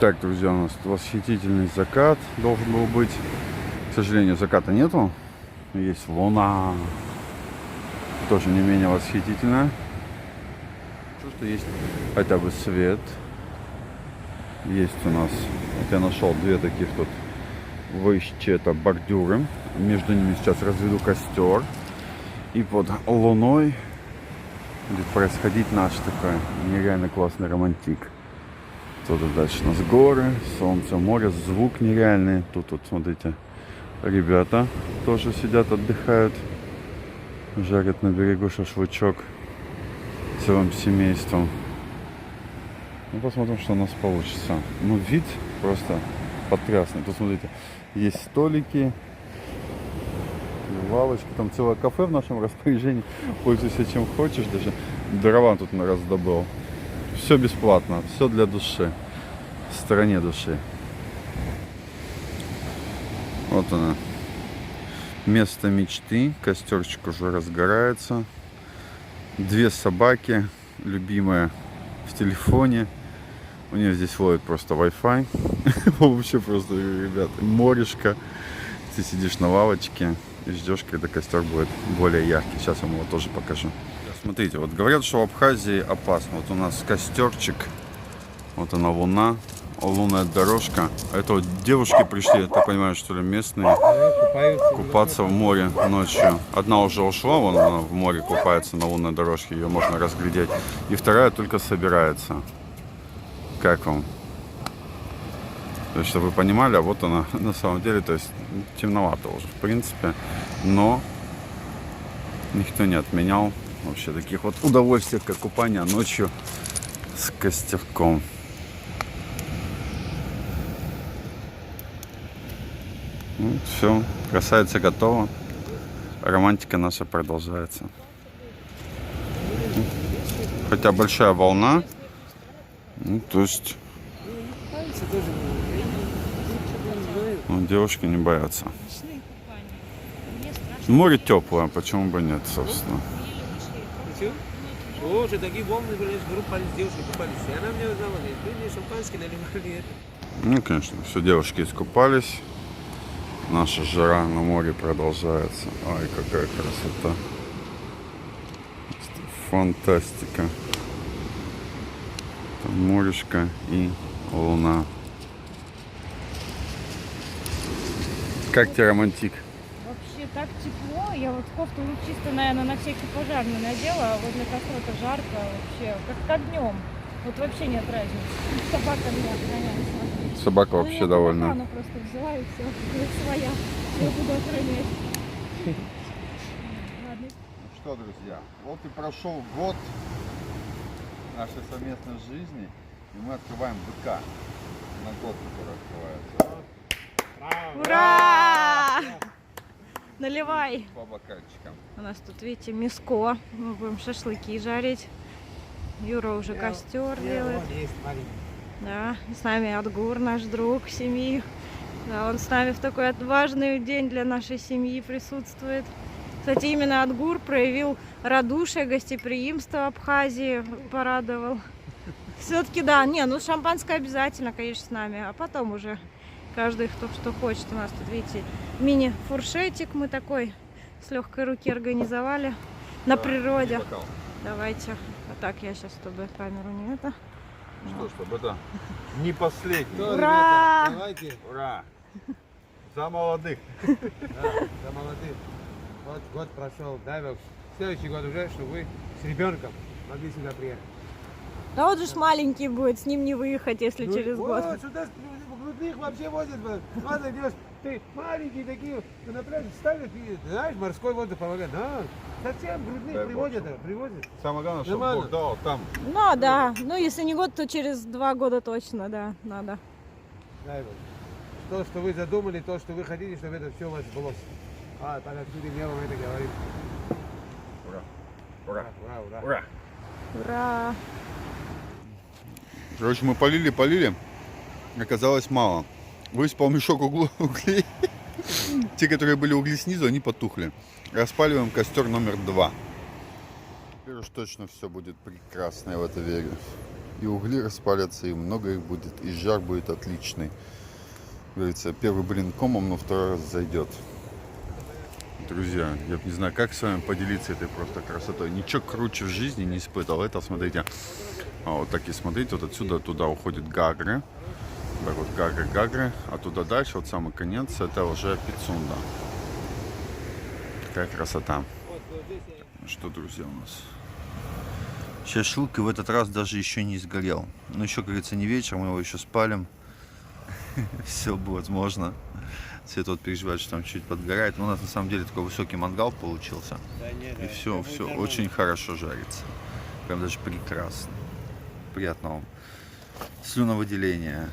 Так, друзья, у нас восхитительный закат должен был быть. К сожалению, заката нету. Есть луна. Тоже не менее восхитительная. Что есть хотя бы свет. Есть у нас, вот я нашел две таких тут вычета бордюры. Между ними сейчас разведу костер. И под луной будет происходить наш такой нереально классный романтик. Тут дальше у нас горы, солнце, море, звук нереальный. Тут вот, смотрите, ребята тоже сидят, отдыхают. Жарят на берегу шашлычок целым семейством. Ну, посмотрим, что у нас получится. Ну, вид просто потрясный. Тут, смотрите, есть столики, лавочки, там целое кафе в нашем распоряжении. Пользуйся чем хочешь, даже дрова тут на раздобыл. Все бесплатно, все для души, в стороне души. Вот она, место мечты. Костерчик уже разгорается. Две собаки, любимая в телефоне. У нее здесь ловит просто Wi-Fi. Вообще просто, ребят, морешко. Ты сидишь на лавочке и ждешь, когда костер будет более яркий. Сейчас я вам его тоже покажу. Смотрите, вот говорят, что в Абхазии опасно. Вот у нас костерчик. Вот она луна. Лунная дорожка. Это вот девушки пришли, я так понимаю, что ли, местные, купаться в море ночью. Одна уже ушла, вон она в море купается на лунной дорожке, ее можно разглядеть. И вторая только собирается. Как вам? То есть, чтобы вы понимали, а вот она на самом деле, то есть темновато уже, в принципе. Но никто не отменял вообще таких вот удовольствий, как купание ночью с костерком. Ну, все, красавица готова. Романтика наша продолжается. Хотя большая волна. Ну, то есть девушки не боятся. Море теплое, почему бы нет, собственно. Боже, такие волны были, группа девушек купались. И она мне узнала, говорит, люди шампанские наливали. Ну, конечно, все, девушки искупались. Наша жара на море продолжается. Ай, какая красота. Фантастика. Там морешко и луна. Как тебе романтик? Вообще так тепло. Я вот кофту чисто, наверное, на всякий пожарный надела, а возле костра-то жарко вообще. Как днем. Вот вообще нет разницы. Собака меня охраняет. Смотри. Собака вообще довольна. Она просто взяла и все. Своя. Я буду охранять. Ладно. Ну что, друзья, вот и прошел год нашей совместной жизни, и мы открываем быка на год, который открывается. Ура! Наливай. По бокальчикам. У нас тут, видите, мяско. Мы будем шашлыки жарить. Юра уже костер делает. Да, и с нами Адгур, наш друг семьи. Да, он с нами в такой важный день для нашей семьи присутствует. Кстати, именно Адгур проявил радушие, гостеприимство в Абхазии, порадовал. Все-таки да, ну шампанское обязательно, конечно, с нами, а потом уже каждый кто что хочет. У нас тут, видите, мини-фуршетик мы такой с легкой руки организовали на природе. Давайте, вот так я сейчас, чтобы камеру не это. Что, чтобы это не последний. Ура! Давайте. Ура! За молодых. Да, за молодых. Вот год прошел, дай бог. Следующий год уже, чтобы вы с ребенком могли сюда приехать. Да вот же ж маленький будет, с ним не выехать, если через год. Вот, сюда грудных вообще возят. Ладно, делаешь, ты маленькие такие, на пляж ставят, и, знаешь, морской воздух помогает. Да, совсем грудных привозят. Самое главное, чтобы Нормально. Бог дал там. Ну да, ну если не год, то через 2 года точно, да, надо. Дай бог. То, что вы задумали, то, что вы хотите, чтобы это все у вас было. А, под открытым небом это говорит. Ура! Ура! Ура, ура. Ура! Ура! Короче, мы полили. Оказалось мало. Выспал мешок углей. Те, которые были угли снизу, они потухли. Распаливаем костер номер 2. Теперь уж точно все будет прекрасно, я в это верю. И угли распалятся, и много их будет, и жар будет отличный. Говорится, первый блин комом, но второй раз зайдет. Друзья, я не знаю, как с вами поделиться этой просто красотой. Ничего круче в жизни не испытывал. Это, смотрите, вот так и смотрите, вот отсюда туда уходит Гагры. Так вот, Гагры, а туда дальше, вот самый конец, это уже Пицунда. Какая красота. Что, друзья, у нас? Шашлык и в этот раз даже еще не сгорел. Ну, еще, как говорится, не вечер, мы его еще спалим. Все возможно. Свет вот переживает, что там чуть подгорает. Но у нас на самом деле такой высокий мангал получился. И все очень хорошо жарится. Прям даже прекрасно. Приятного слюновыделения.